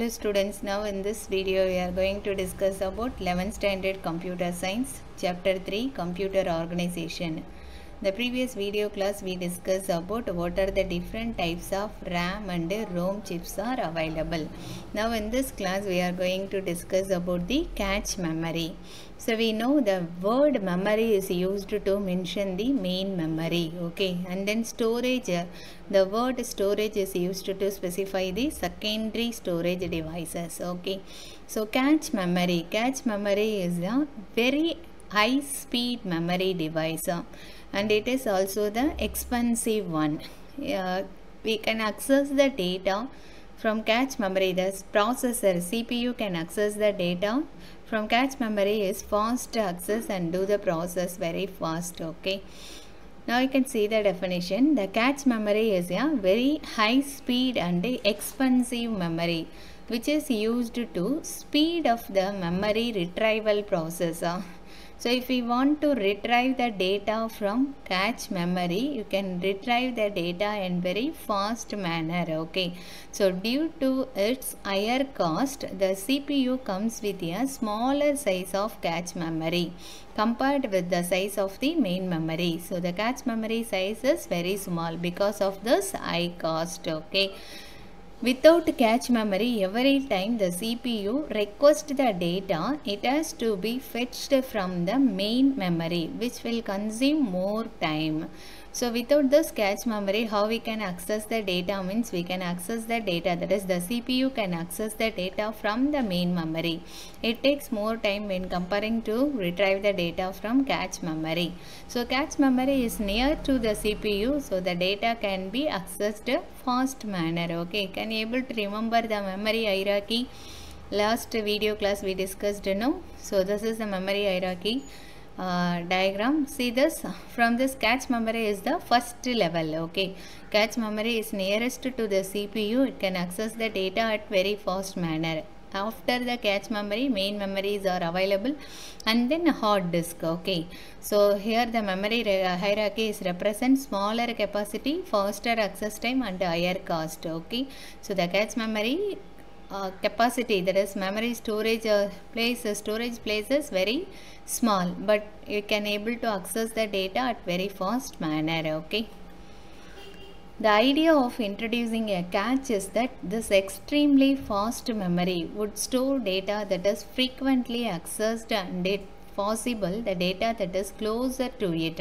Hello students, now in this video we are going to discuss about 11th standard computer science chapter 3 computer organization. The previous video class we discussed about what are the different types of RAM and ROM chips are available. Now in this class we are going to discuss about the cache memory. So we know the word memory is used to mention the main memory, okay, and then storage, the word storage is used to specify the secondary storage devices, okay. So cache memory is a very high speed memory device, and it is also the expensive one. We can access the data from cache memory. The processor CPU can access the data from cache memory is fast access and do the process very fast, okay. Now you can see the definition. The cache memory is a very high speed and expensive memory which is used to speed of the memory retrieval process. So if we want to retrieve the data from cache memory, you can retrieve the data in very fast manner, okay. So due to its higher cost, the CPU comes with a smaller size of cache memory compared with the size of the main memory. So the cache memory size is very small because of this high cost, okay. Without cache memory, every time the CPU requests the data, it has to be fetched from the main memory, which will consume more time. So without this cache memory, how we can access the data means we can access the data, that is the CPU can access the data from the main memory. It takes more time when comparing to retrieve the data from cache memory. So cache memory is near to the CPU, so the data can be accessed fast manner, okay. Can you able to remember the memory hierarchy? Last video class we discussed, no? So this is the memory hierarchy diagram. See this, from this cache memory is the first level, okay. Cache memory is nearest to the CPU. It can access the data at very fast manner. After the cache memory, main memories are available, and then hard disk, okay. So here the memory hierarchy is represent smaller capacity, faster access time and higher cost, okay. So the cache memory capacity, that is memory storage place is very small, but you can able to access the data at very fast manner, okay. The idea of introducing a cache is that this extremely fast memory would store data that is frequently accessed and it possible the data that is closer to it.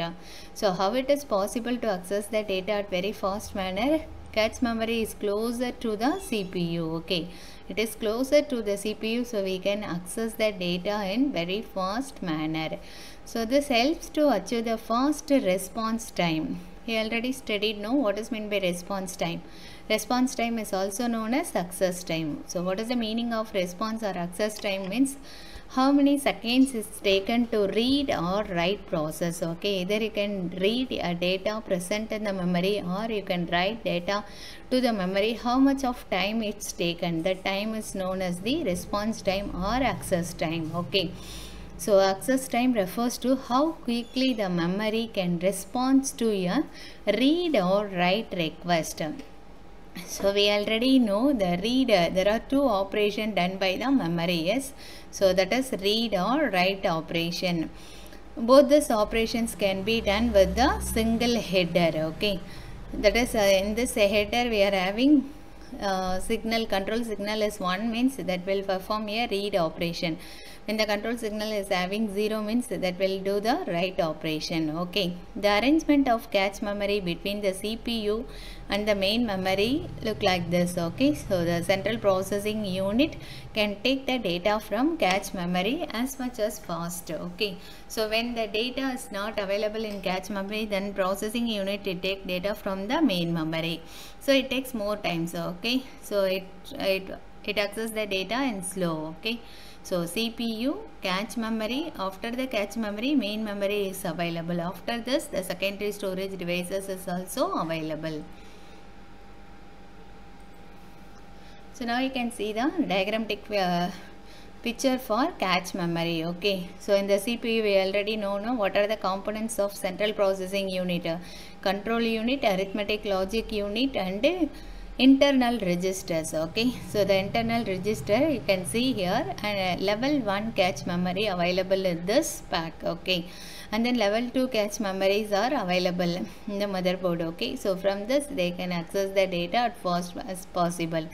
So how it is possible to access the data at very fast manner? Cache memory is closer to the CPU, okay. It is closer to the CPU, so we can access the data in very fast manner. So this helps to achieve the fast response time. We already studied, no, what is meant by response time. Response time is also known as access time. So what is the meaning of response or access time means how many seconds is taken to read or write process, okay. Either you can read a data present in the memory or you can write data to the memory. How much of time it's taken, that time is known as the response time or access time, okay. So access time refers to how quickly the memory can respond to a read or write request. So we already know the reader, there are two operations done by the memory, yes. So that is read or write operation. Both these operations can be done with the single header, okay. That is in this header we are having signal, control signal is 1 means that will perform a read operation. When the control signal is having 0 means that will do the write operation, okay. The arrangement of cache memory between the CPU and the main memory look like this, okay. So the central processing unit can take the data from cache memory as much as fast, okay. So when the data is not available in cache memory, then processing unit will take data from the main memory. So it takes more time, so okay. So it accesses the data in slow, okay. So CPU, cache memory, after the cache memory, main memory is available. After this, the secondary storage devices is also available. So now you can see the diagrammatic picture for cache memory, okay. So in the CPU we already know what are the components of central processing unit, control unit, arithmetic logic unit and internal registers. Okay, so the internal register you can see here, and level 1 cache memory available in this pack. Okay, and then level 2 cache memories are available in the motherboard. Okay, so from this they can access the data as fast as possible.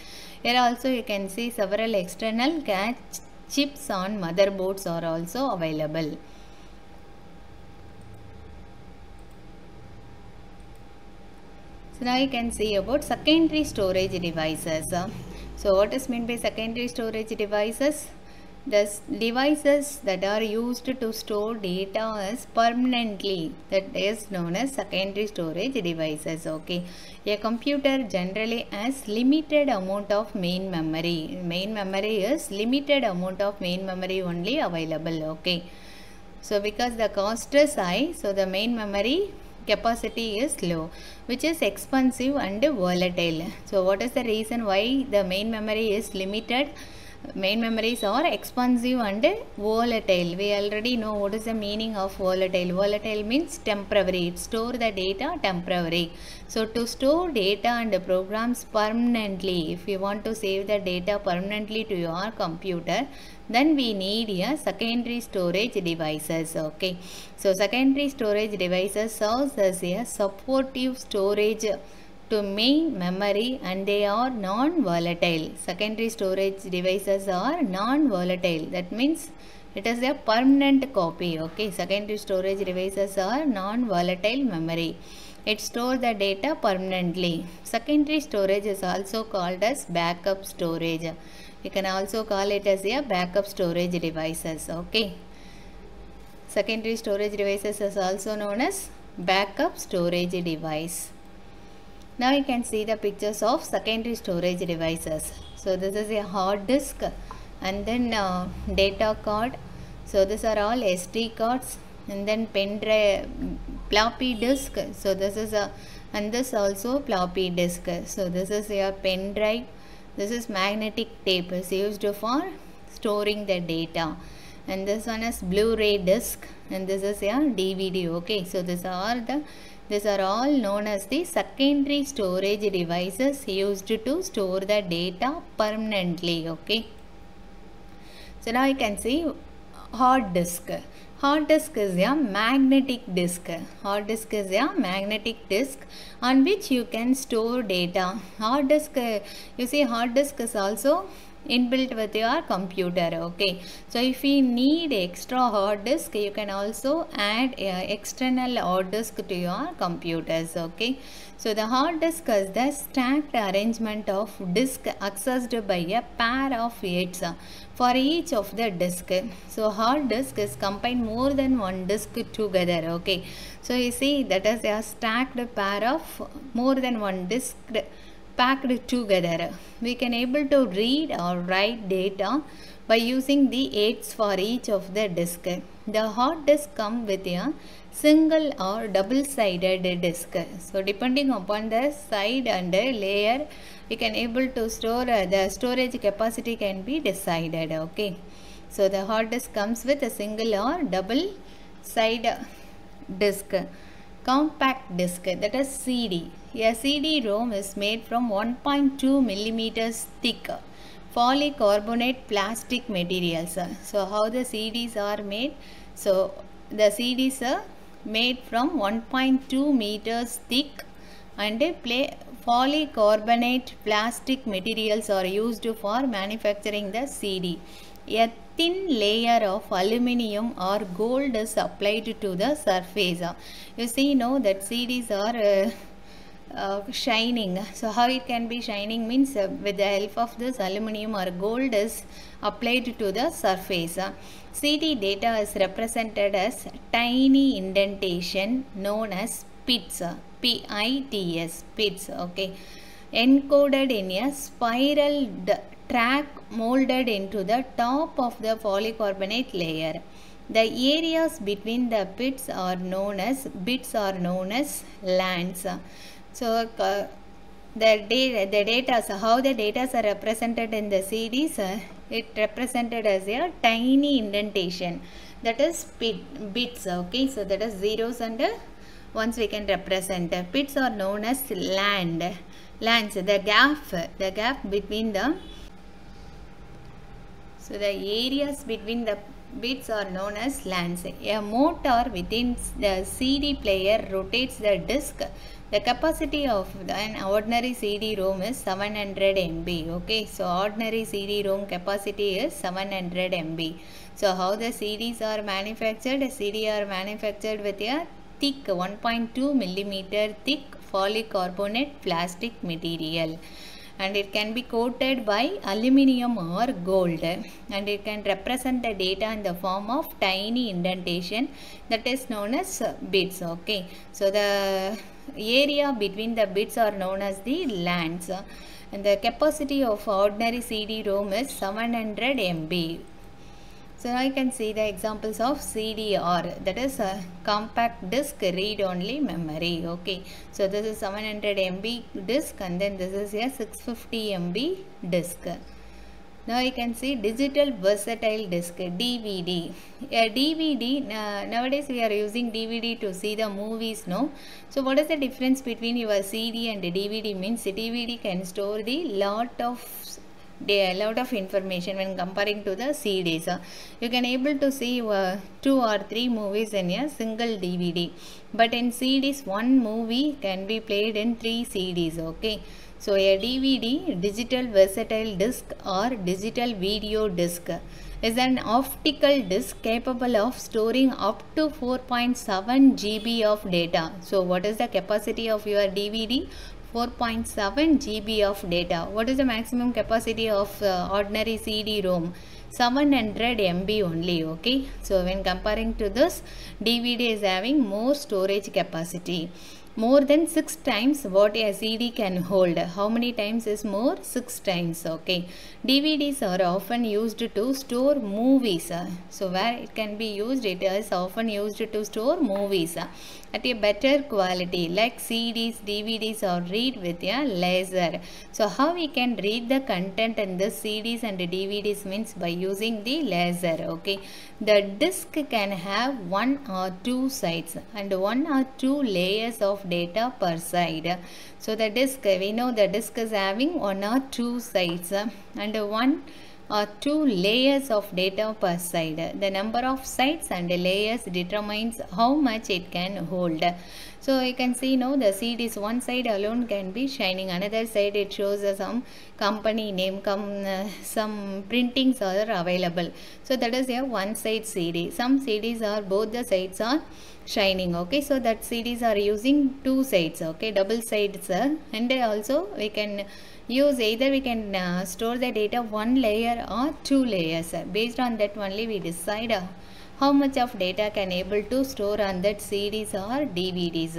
Here also you can see several external cache chips on motherboards are also available. So now you can see about secondary storage devices. So what is meant by secondary storage devices? The devices that are used to store data as permanently, that is known as secondary storage devices. Okay, a computer generally has limited amount of main memory. Main memory is limited amount of main memory only available. Okay, so because the cost is high, so the main memory capacity is low, which is expensive and volatile. So what is the reason why the main memory is limited? Main memories are expensive and volatile. We already know what is the meaning of volatile. Volatile means temporary. It stores the data temporary. So to store data and programs permanently, if you want to save the data permanently to your computer, then we need a secondary storage devices. Okay, so secondary storage devices serves as a supportive storage to main memory, and they are non-volatile. Secondary storage devices are non-volatile. That means it is a permanent copy. Okay, secondary storage devices are non-volatile memory. It stores the data permanently. Secondary storage is also called as backup storage. You can also call it as a backup storage devices. Okay, secondary storage devices is also known as backup storage device. Now you can see the pictures of secondary storage devices. So this is a hard disk, and then data card. So these are all SD cards, and then pen drive, floppy disk. So this is a, and this also floppy disk. So this is a pen drive. This is magnetic tape, is used for storing the data, and this one is Blu-ray disc, and this is a DVD. Okay, so these are all known as the secondary storage devices used to store the data permanently. Okay, so now you can see hard disk. Hard disk is a magnetic disk. Hard disk is a magnetic disk on which you can store data. Hard disk, you see, hard disk is also inbuilt with your computer. Okay, so if you need extra hard disk, you can also add external hard disk to your computers. Okay, so the hard disk is the stacked arrangement of disk accessed by a pair of heads for each of the disk. So hard disk is combined more than one disk together. Okay, so you see that is a stacked pair of more than one disk packed together. We can able to read or write data by using the aids for each of the disk. The hard disk comes with a single or double-sided disk. So depending upon the side and the layer, we can able to store the storage capacity can be decided. Okay, so the hard disk comes with a single or double side disk. Compact disk, that is CD. A CD-ROM is made from 1.2 millimeters thick polycarbonate plastic materials. So how the CDs are made? So the CDs are made from 1.2 meters thick and polycarbonate plastic materials are used for manufacturing the CD. A thin layer of aluminum or gold is applied to the surface. You see now that CDs are shining. So how it can be shining means with the help of this aluminum or gold is applied to the surface. CD data is represented as tiny indentation known as pits. P-I-T-S, pits. Okay, encoded in a spiral track molded into the top of the polycarbonate layer. The areas between the bits are known as lands. So the data, so how the data are represented in the CDs, it represented as a tiny indentation, that is bits. Okay, so that is zeros and ones we can represent. Bits are known as land. LANs, the gap between the, so the areas between the bits are known as LANs. A motor within the CD player rotates the disc. The capacity of an ordinary CD-ROM is 700 MB. Okay, so ordinary CD-ROM capacity is 700 MB. So how the CDs are manufactured? CD are manufactured with a thick 1.2 millimeter thick polycarbonate plastic material, and it can be coated by aluminium or gold, and it can represent the data in the form of tiny indentation that is known as bits. Okay, so the area between the bits are known as the LANs, and the capacity of ordinary CD-ROM is 700 MB. So now you can see the examples of CDR, that is a compact disk read only memory. Okay, so this is 700 MB disk, and then this is a 650 MB disk. Now you can see digital versatile disk, DVD. A DVD, nowadays we are using DVD to see the movies, no? So what is the difference between your CD and DVD? Means DVD can store the lot of information when comparing to the CDs. You can able to see 2 or 3 movies in a single DVD, but in CDs one movie can be played in 3 CDs. Okay, so a DVD, digital versatile disc or digital video disc, is an optical disc capable of storing up to 4.7 GB of data. So what is the capacity of your DVD? 4.7 GB of data. What is the maximum capacity of ordinary CD-ROM? 700 MB only. Okay, so when comparing to this, DVD is having more storage capacity, more than 6 times what a CD can hold. How many times is more? 6 times. Okay, DVDs are often used to store movies. So where it can be used, it is often used to store movies at a better quality, like CDs, DVDs are read with a laser. So how we can read the content in the CDs and DVDs means by using the laser. Okay, the disc can have 1 or 2 sides and 1 or 2 layers of data per side. So the disc, we know the disc is having 1 or 2 sides and 1 or 2 layers of data per side. The number of sides and layers determines how much it can hold. So you can see now the CDs, one side alone can be shining, another side it shows some company name, some printings are available. So that is a one side CD. Some CDs are both the sides are shining. Okay, so that CDs are using 2 sides. Okay, double sides, and also we can use either we can store the data 1 layer or 2 layers. Based on that only we decide how much of data can able to store on that CDs or DVDs.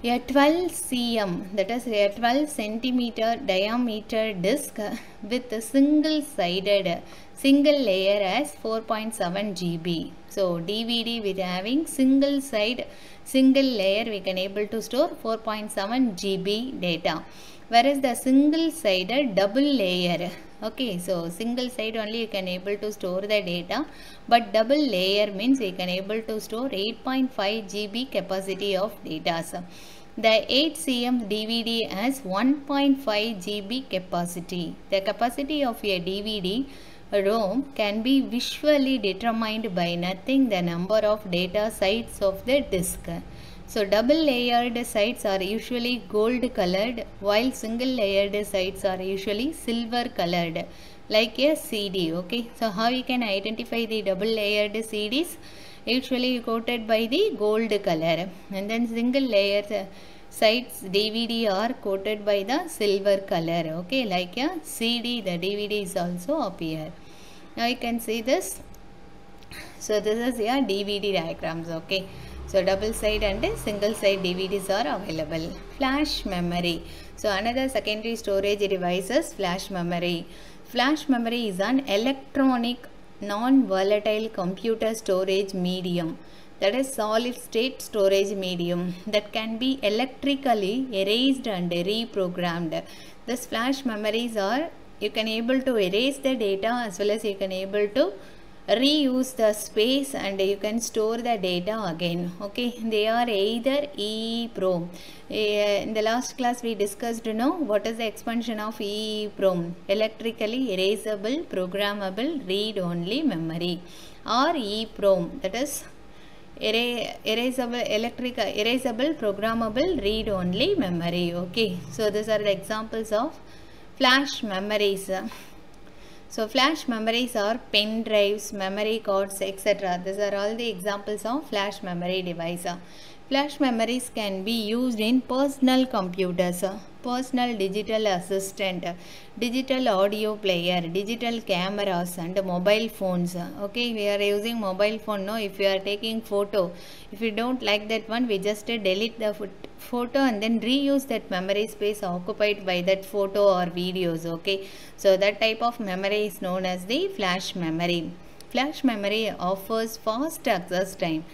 A 12 cm, that is a 12 centimeter diameter disc with a single layer as 4.7 GB. So DVD with having single layer we can able to store 4.7 GB data. Whereas the single sided double layer, okay, so single side only you can able to store the data, but double layer means you can able to store 8.5 GB capacity of data. The 8 cm DVD has 1.5 GB capacity. The capacity of a DVD ROM can be visually determined by nothing the number of data sides of the disk. So double layered sides are usually gold colored, while single layered sides are usually silver colored, like a CD. Okay, so how you can identify the double layered CDs? Usually coated by the gold color, and then single layered sides DVD are coated by the silver color. Okay, like a CD, the DVD is also appear. Now you can see this. So this is your DVD diagrams. Okay, so double side and single side DVDs are available. Flash memory. So another secondary storage device is flash memory. Flash memory is an electronic non-volatile computer storage medium, that is solid state storage medium, that can be electrically erased and reprogrammed. This flash memories are, you can able to erase the data as well as you can able to reuse the space and you can store the data again. Okay, they are either EEPROM. In the last class we discussed, what is the expansion of EEPROM? Electrically erasable programmable read-only memory, or EEPROM, that is erasable programmable read-only memory. Okay, so these are the examples of flash memories. So flash memories are pen drives, memory cards, etc. These are all the examples of flash memory device. Flash memories can be used in personal computers, personal digital assistant, digital audio player, digital cameras and mobile phones. Okay, we are using mobile phone now. If you are taking photo, if you don't like that one, we just delete the photo and then reuse that memory space occupied by that photo or videos. Okay, so that type of memory is known as the flash memory. Flash memory offers fast access time.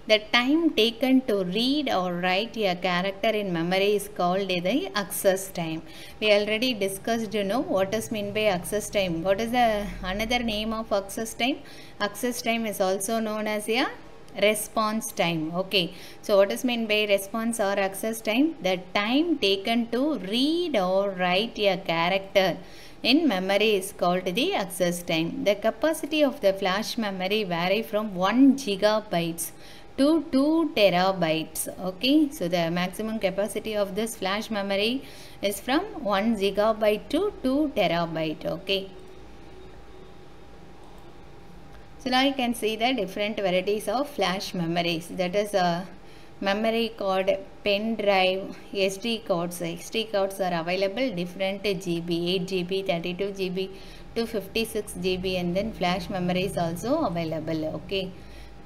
The time taken to read or write a character in memory is called the access time. We already discussed, what is meant by access time. What is the another name of access time? Access time is also known as a response time. Okay, so what is meant by response or access time? The time taken to read or write a character in memory is called the access time. The capacity of the flash memory vary from 1 gigabytes to 2 terabytes. Okay, so the maximum capacity of this flash memory is from 1 gigabyte to 2 terabyte. Okay, so now you can see the different varieties of flash memories. That is a memory card, pen drive, SD cards. SD cards are available different GB, 8 GB, 32 GB to 56 GB, and then flash memory is also available. Okay,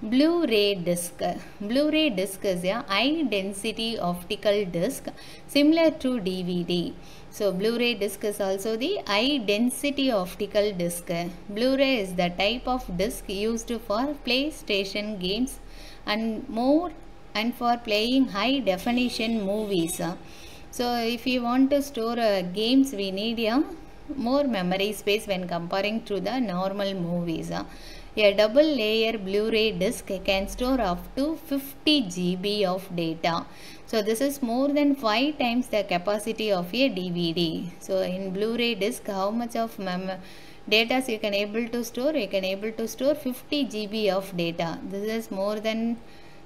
Blu-ray disc. Blu-ray disc is a high density optical disc similar to DVD. So Blu-ray disc is also the high density optical disc. Blu-ray is the type of disc used for PlayStation games and more, and for playing high definition movies. So if you want to store games, we need a more memory space when comparing to the normal movies. A double layer Blu-ray disc can store up to 50 GB of data. So this is more than 5 times the capacity of a DVD. So in Blu-ray disc, how much of data you can able to store? You can able to store 50 GB of data. This is more than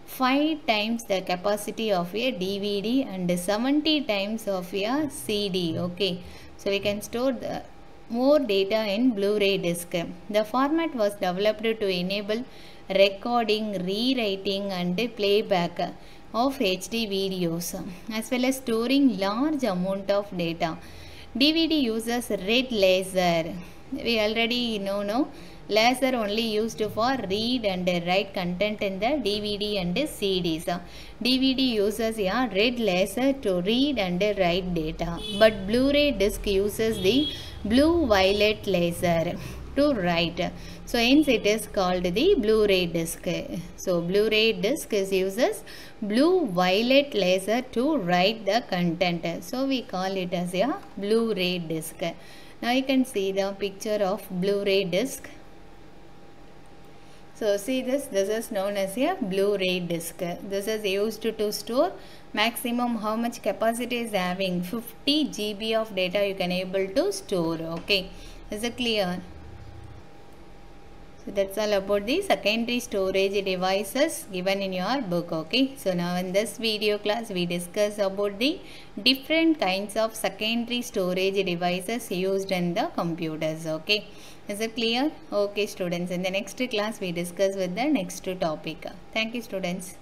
5 times the capacity of a DVD and 70 times of a CD. Okay, so we can store the more data in Blu-ray disc. The format was developed to enable recording, rewriting and playback of HD videos, as well as storing large amount of data. DVD uses red laser. We already know, no? Laser only used for read and write content in the DVD and CDs. DVD uses a red laser to read and write data, but Blu-ray disc uses the blue-violet laser to write. So hence it is called the Blu-ray disc. So Blu-ray disc uses blue-violet laser to write the content. So we call it as a Blu-ray disc. Now you can see the picture of Blu-ray disc. So see this is known as a Blu-ray disc. This is used to store maximum how much capacity is having 50 GB of data you can able to store. Okay, is it clear? So that's all about the secondary storage devices given in your book. Okay, so now in this video class we discuss about the different kinds of secondary storage devices used in the computers. Okay, is it clear? Okay students, in the next class we discuss with the next topic. Thank you students.